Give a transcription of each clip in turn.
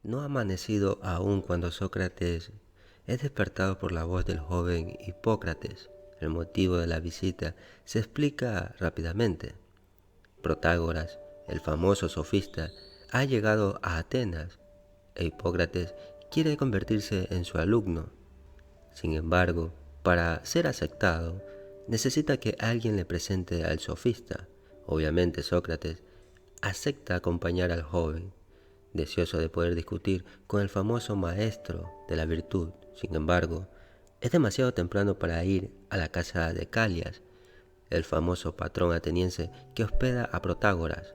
No ha amanecido aún cuando Sócrates es despertado por la voz del joven Hipócrates. El motivo de la visita se explica rápidamente. Protágoras, el famoso sofista, ha llegado a Atenas e Hipócrates quiere convertirse en su alumno. Sin embargo, para ser aceptado, necesita que alguien le presente al sofista. Obviamente Sócrates acepta acompañar al joven, deseoso de poder discutir con el famoso maestro de la virtud. Sin embargo, es demasiado temprano para ir a la casa de Calias, el famoso patrón ateniense que hospeda a Protágoras,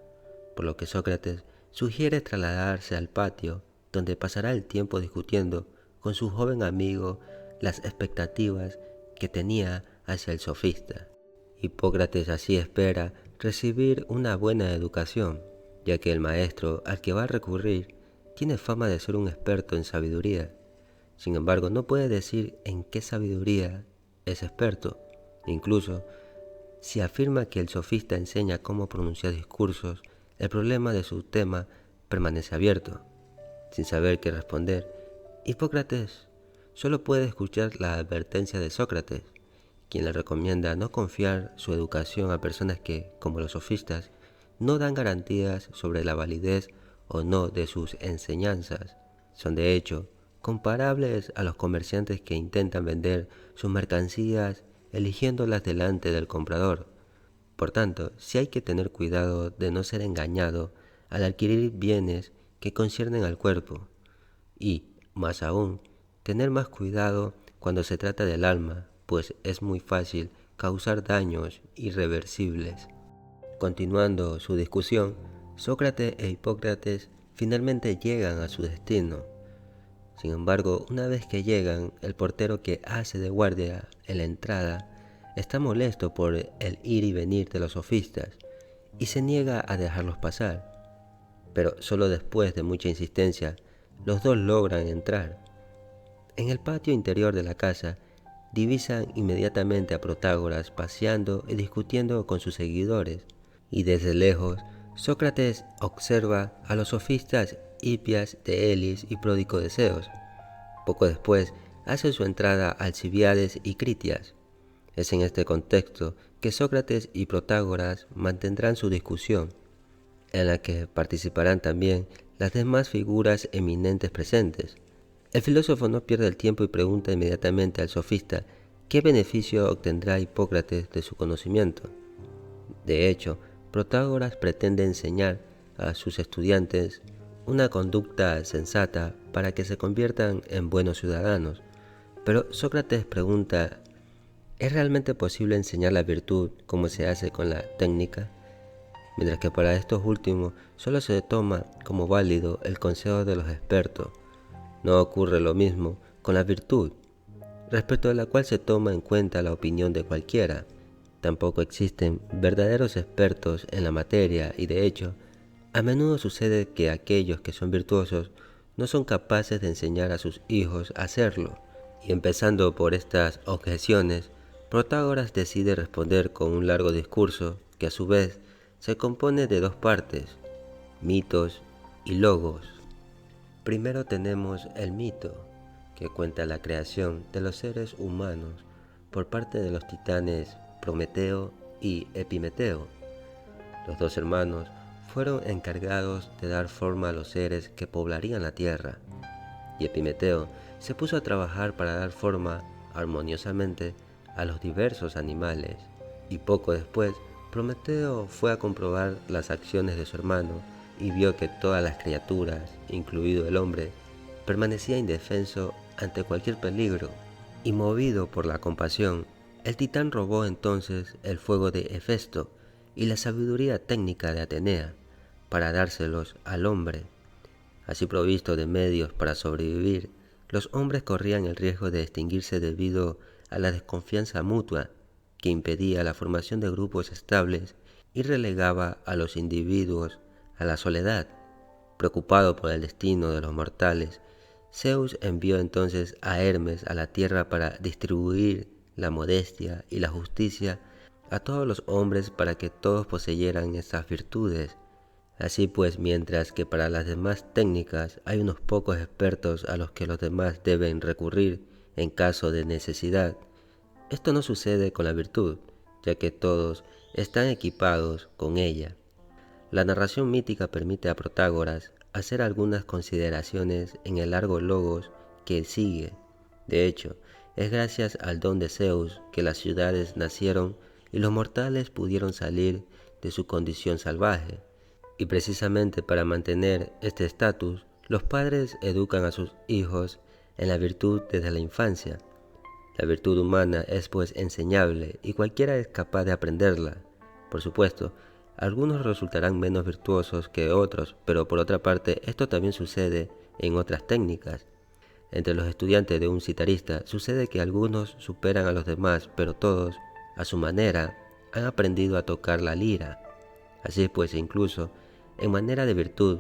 por lo que Sócrates sugiere trasladarse al patio, donde pasará el tiempo discutiendo con su joven amigo las expectativas que tenía hacia el sofista. Hipócrates así espera recibir una buena educación, ya que el maestro al que va a recurrir tiene fama de ser un experto en sabiduría. Sin embargo, no puede decir en qué sabiduría es experto. Incluso, si afirma que el sofista enseña cómo pronunciar discursos, el problema de su tema permanece abierto. Sin saber qué responder, Hipócrates solo puede escuchar la advertencia de Sócrates, quien le recomienda no confiar su educación a personas que, como los sofistas, no dan garantías sobre la validez o no de sus enseñanzas. Son de hecho comparables a los comerciantes que intentan vender sus mercancías eligiéndolas delante del comprador. Por tanto, sí hay que tener cuidado de no ser engañado al adquirir bienes que conciernen al cuerpo y, más aún, tener más cuidado cuando se trata del alma, pues es muy fácil causar daños irreversibles. Continuando su discusión, Sócrates e Hipócrates finalmente llegan a su destino. Sin embargo, una vez que llegan, el portero que hace de guardia en la entrada está molesto por el ir y venir de los sofistas y se niega a dejarlos pasar. Pero solo después de mucha insistencia, los dos logran entrar. En el patio interior de la casa, divisan inmediatamente a Protágoras paseando y discutiendo con sus seguidores, y desde lejos, Sócrates observa a los sofistas Hipias de Elis y Pródico de Zeus. Poco después, hace su entrada Alcibíades y Critias. Es en este contexto que Sócrates y Protágoras mantendrán su discusión, en la que participarán también las demás figuras eminentes presentes. El filósofo no pierde el tiempo y pregunta inmediatamente al sofista qué beneficio obtendrá Hipócrates de su conocimiento. De hecho, Protágoras pretende enseñar a sus estudiantes una conducta sensata para que se conviertan en buenos ciudadanos. Pero Sócrates pregunta, ¿es realmente posible enseñar la virtud como se hace con la técnica? Mientras que para estos últimos solo se toma como válido el consejo de los expertos. No ocurre lo mismo con la virtud, respecto de la cual se toma en cuenta la opinión de cualquiera. Tampoco existen verdaderos expertos en la materia y de hecho, a menudo sucede que aquellos que son virtuosos no son capaces de enseñar a sus hijos a hacerlo. Y empezando por estas objeciones, Protágoras decide responder con un largo discurso que a su vez se compone de dos partes, mitos y logos. Primero tenemos el mito, que cuenta la creación de los seres humanos por parte de los titanes Prometeo y Epimeteo. Los dos hermanos fueron encargados de dar forma a los seres que poblarían la tierra, y Epimeteo se puso a trabajar para dar forma armoniosamente a los diversos animales, y poco después Prometeo fue a comprobar las acciones de su hermano y vio que todas las criaturas, incluido el hombre, permanecía indefenso ante cualquier peligro, y movido por la compasión, el titán robó entonces el fuego de Hefesto y la sabiduría técnica de Atenea para dárselos al hombre. Así provisto de medios para sobrevivir, los hombres corrían el riesgo de extinguirse debido a la desconfianza mutua que impedía la formación de grupos estables y relegaba a los individuos a la soledad. Preocupado por el destino de los mortales, Zeus envió entonces a Hermes a la tierra para distribuir la modestia y la justicia a todos los hombres para que todos poseyeran estas virtudes. Así pues, mientras que para las demás técnicas hay unos pocos expertos a los que los demás deben recurrir en caso de necesidad, esto no sucede con la virtud, ya que todos están equipados con ella. La narración mítica permite a Protágoras hacer algunas consideraciones en el largo logos que sigue. De hecho, es gracias al don de Zeus que las ciudades nacieron y los mortales pudieron salir de su condición salvaje. Y precisamente para mantener este estatus, los padres educan a sus hijos en la virtud desde la infancia. La virtud humana es pues enseñable y cualquiera es capaz de aprenderla. Por supuesto, algunos resultarán menos virtuosos que otros, pero por otra parte esto también sucede en otras técnicas. Entre los estudiantes de un citarista sucede que algunos superan a los demás, pero todos, a su manera, han aprendido a tocar la lira. Así pues, incluso en manera de virtud,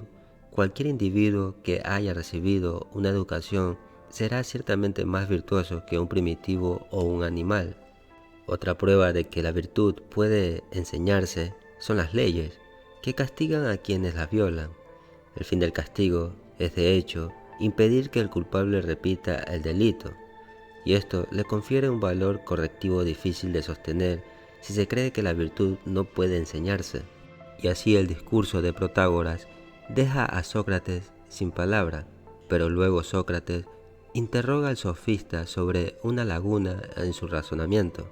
cualquier individuo que haya recibido una educación será ciertamente más virtuoso que un primitivo o un animal. Otra prueba de que la virtud puede enseñarse son las leyes, que castigan a quienes las violan. El fin del castigo es, de hecho, impedir que el culpable repita el delito, y esto le confiere un valor correctivo difícil de sostener si se cree que la virtud no puede enseñarse. Y así el discurso de Protágoras deja a Sócrates sin palabra, pero luego Sócrates interroga al sofista sobre una laguna en su razonamiento.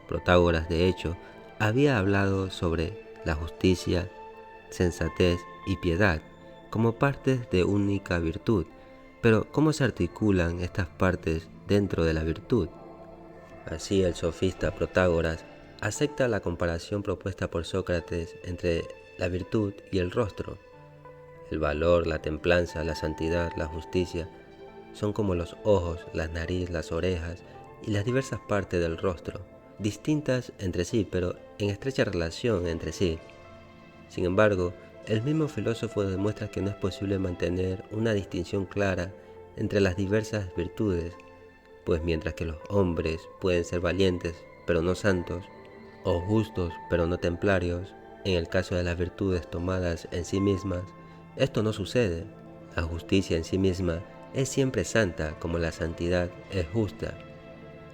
Protágoras, de hecho, había hablado sobre la justicia, sensatez y piedad como partes de única virtud, pero ¿cómo se articulan estas partes dentro de la virtud? Así el sofista Protágoras acepta la comparación propuesta por Sócrates entre la virtud y el rostro. El valor, la templanza, la santidad, la justicia son como los ojos, la nariz, las orejas y las diversas partes del rostro, distintas entre sí, pero en estrecha relación entre sí. Sin embargo, el mismo filósofo demuestra que no es posible mantener una distinción clara entre las diversas virtudes, pues mientras que los hombres pueden ser valientes pero no santos, o justos pero no templarios, en el caso de las virtudes tomadas en sí mismas, esto no sucede. La justicia en sí misma es siempre santa como la santidad es justa.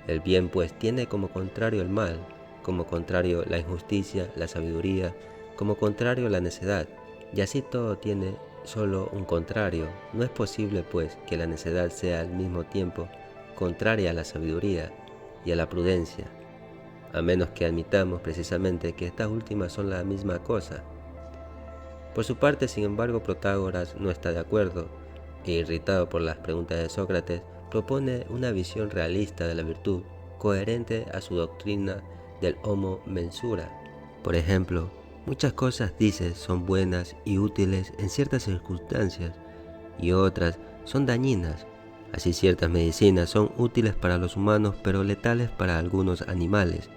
El bien pues tiene como contrario el mal, como contrario la injusticia, la sabiduría, como contrario la necedad, y así todo tiene solo un contrario. No es posible pues que la necedad sea al mismo tiempo contraria a la sabiduría y a la prudencia, a menos que admitamos precisamente que estas últimas son la misma cosa. Por su parte, sin embargo, Protágoras no está de acuerdo, e irritado por las preguntas de Sócrates, propone una visión realista de la virtud, coherente a su doctrina del homo mensura. Por ejemplo, muchas cosas, dice, son buenas y útiles en ciertas circunstancias, y otras son dañinas. Así ciertas medicinas son útiles para los humanos, pero letales para algunos animales.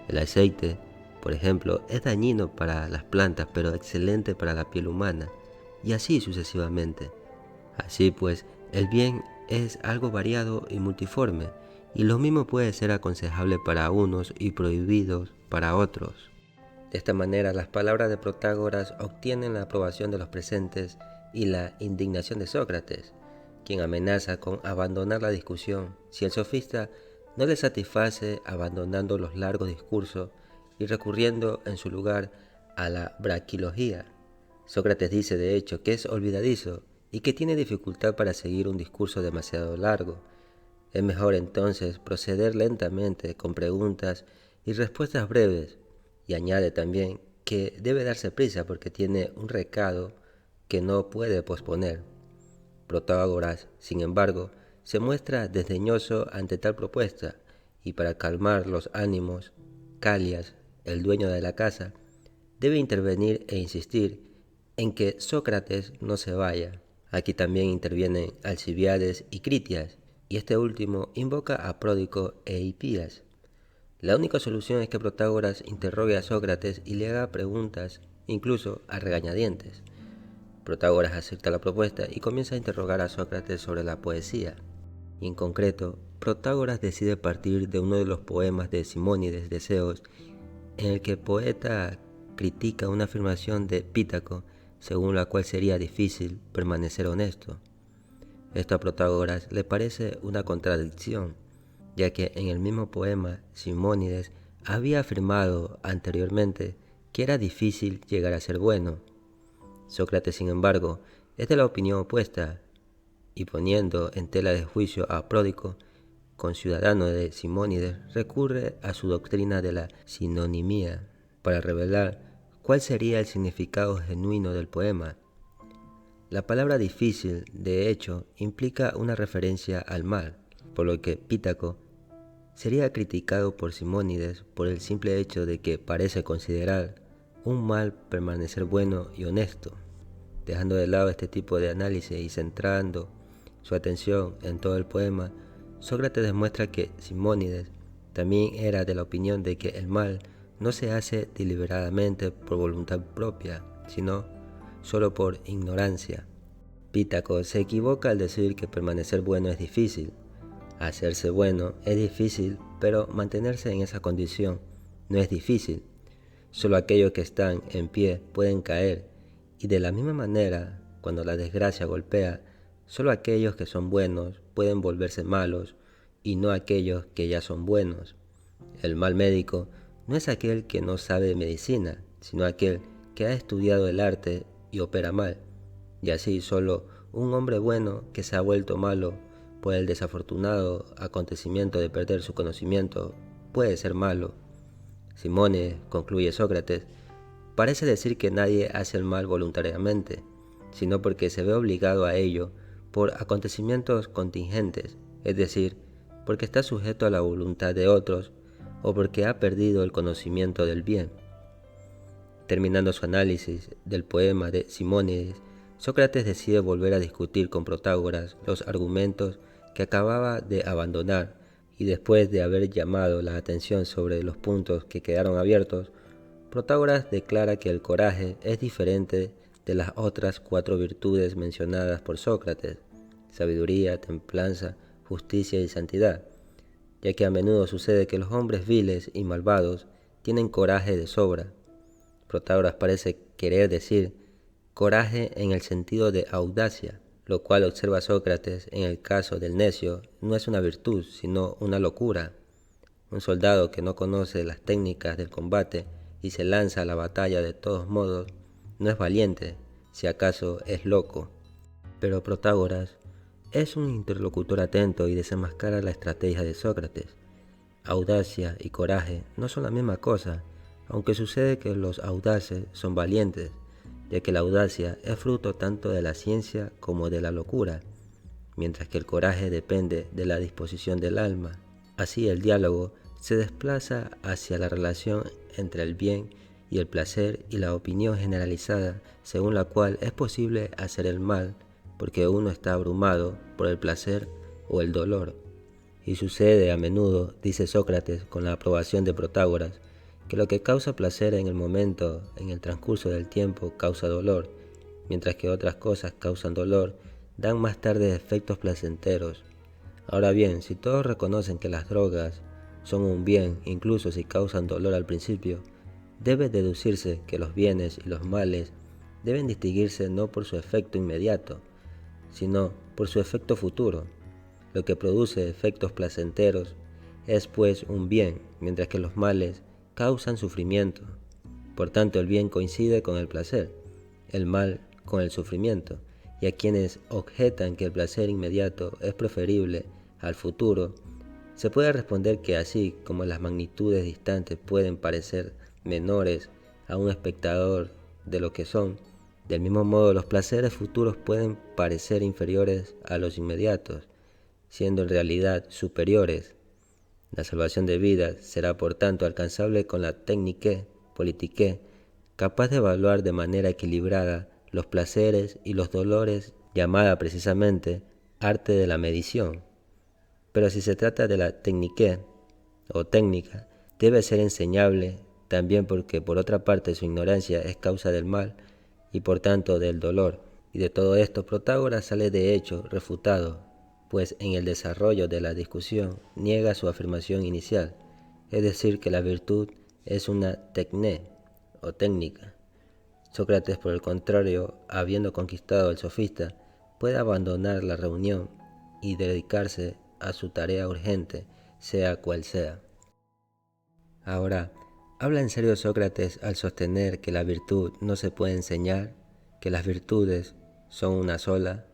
El aceite, por ejemplo, es dañino para las plantas, pero excelente para la piel humana, y así sucesivamente. Así pues, el bien es algo variado y multiforme, y lo mismo puede ser aconsejable para unos y prohibido para otros. De esta manera, las palabras de Protágoras obtienen la aprobación de los presentes y la indignación de Sócrates, quien amenaza con abandonar la discusión si el sofista no le satisface, abandonando los largos discursos y recurriendo en su lugar a la braquilogía. Sócrates dice de hecho que es olvidadizo y que tiene dificultad para seguir un discurso demasiado largo. Es mejor entonces proceder lentamente con preguntas y respuestas breves, y añade también que debe darse prisa porque tiene un recado que no puede posponer. Protágoras, sin embargo, se muestra desdeñoso ante tal propuesta, y para calmar los ánimos, Calias, el dueño de la casa, debe intervenir e insistir en que Sócrates no se vaya. Aquí también intervienen Alcibíades y Critias, y este último invoca a Pródico e Hipías. La única solución es que Protágoras interrogue a Sócrates y le haga preguntas, incluso a regañadientes. Protágoras acepta la propuesta y comienza a interrogar a Sócrates sobre la poesía. Y en concreto, Protágoras decide partir de uno de los poemas de Simónides de Zeus, en el que el poeta critica una afirmación de Pítaco según la cual sería difícil permanecer honesto. Esto a Protágoras le parece una contradicción, ya que en el mismo poema Simónides había afirmado anteriormente que era difícil llegar a ser bueno. Sócrates, sin embargo, es de la opinión opuesta, y poniendo en tela de juicio a Pródico, conciudadano de Simónides, recurre a su doctrina de la sinonimia para revelar cuál sería el significado genuino del poema. La palabra difícil, de hecho, implica una referencia al mal, por lo que Pítaco sería criticado por Simónides por el simple hecho de que parece considerar un mal permanecer bueno y honesto. Dejando de lado este tipo de análisis y centrando su atención en todo el poema, Sócrates demuestra que Simónides también era de la opinión de que el mal no se hace deliberadamente por voluntad propia, sino solo por ignorancia. Pítaco se equivoca al decir que permanecer bueno es difícil. Hacerse bueno es difícil, pero mantenerse en esa condición no es difícil. Solo aquellos que están en pie pueden caer, y de la misma manera, cuando la desgracia golpea, solo aquellos que son buenos pueden volverse malos, y no aquellos que ya son buenos. El mal médico no es aquel que no sabe medicina, sino aquel que ha estudiado el arte y opera mal. Y así solo un hombre bueno que se ha vuelto malo por el desafortunado acontecimiento de perder su conocimiento puede ser malo. Simónides, concluye Sócrates, parece decir que nadie hace el mal voluntariamente, sino porque se ve obligado a ello por acontecimientos contingentes, es decir, porque está sujeto a la voluntad de otros o porque ha perdido el conocimiento del bien. Terminando su análisis del poema de Simónides, Sócrates decide volver a discutir con Protágoras los argumentos que acababa de abandonar, y después de haber llamado la atención sobre los puntos que quedaron abiertos, Protágoras declara que el coraje es diferente de las otras 4 virtudes mencionadas por Sócrates: sabiduría, templanza, justicia y santidad, ya que a menudo sucede que los hombres viles y malvados tienen coraje de sobra. Protágoras parece querer decir coraje en el sentido de audacia, lo cual observa Sócrates en el caso del necio no es una virtud, sino una locura. Un soldado que no conoce las técnicas del combate y se lanza a la batalla de todos modos, no es valiente, si acaso es loco. Pero Protágoras es un interlocutor atento y desenmascara la estrategia de Sócrates. Audacia y coraje no son la misma cosa, aunque sucede que los audaces son valientes, ya que la audacia es fruto tanto de la ciencia como de la locura, mientras que el coraje depende de la disposición del alma. Así el diálogo se desplaza hacia la relación entre el bien y el placer y la opinión generalizada según la cual es posible hacer el mal porque uno está abrumado por el placer o el dolor. Y sucede a menudo, dice Sócrates con la aprobación de Protágoras, que lo que causa placer en el momento, en el transcurso del tiempo, causa dolor, mientras que otras cosas causan dolor, dan más tarde efectos placenteros. Ahora bien, si todos reconocen que las drogas son un bien, incluso si causan dolor al principio, debe deducirse que los bienes y los males deben distinguirse no por su efecto inmediato, sino por su efecto futuro. Lo que produce efectos placenteros es pues un bien, mientras que los males causan sufrimiento. Por tanto, el bien coincide con el placer, el mal con el sufrimiento, y a quienes objetan que el placer inmediato es preferible al futuro, se puede responder que así como las magnitudes distantes pueden parecer menores a un espectador de lo que son, del mismo modo los placeres futuros pueden parecer inferiores a los inmediatos, siendo en realidad superiores. La salvación de vidas será por tanto alcanzable con la técnica politique, capaz de evaluar de manera equilibrada los placeres y los dolores, llamada precisamente arte de la medición. Pero si se trata de la técnica o técnica, debe ser enseñable también porque por otra parte su ignorancia es causa del mal y por tanto del dolor. Y de todo esto Protágoras sale de hecho refutado, pues en el desarrollo de la discusión niega su afirmación inicial, es decir que la virtud es una tecné o técnica. Sócrates, por el contrario, habiendo conquistado al sofista, puede abandonar la reunión y dedicarse a su tarea urgente, sea cual sea. Ahora, ¿habla en serio Sócrates al sostener que la virtud no se puede enseñar, que las virtudes son una sola,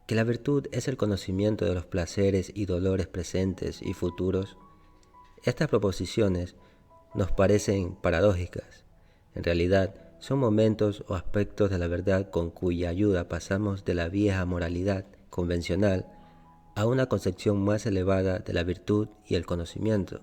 que la virtud es el conocimiento de los placeres y dolores presentes y futuros? Estas proposiciones nos parecen paradójicas. En realidad, son momentos o aspectos de la verdad con cuya ayuda pasamos de la vieja moralidad convencional a una concepción más elevada de la virtud y el conocimiento.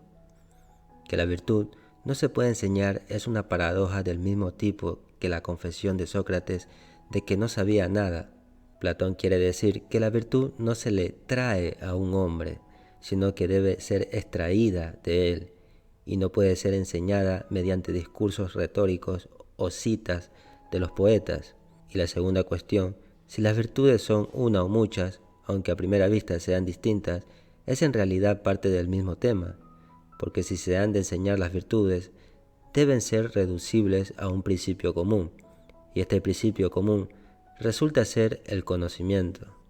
Que la virtud no se puede enseñar es una paradoja del mismo tipo que la confesión de Sócrates de que no sabía nada. Platón quiere decir que la virtud no se le trae a un hombre, sino que debe ser extraída de él, y no puede ser enseñada mediante discursos retóricos o citas de los poetas. Y la segunda cuestión, si las virtudes son una o muchas, aunque a primera vista sean distintas, es en realidad parte del mismo tema, porque si se han de enseñar las virtudes, deben ser reducibles a un principio común, y este principio común resulta ser el conocimiento.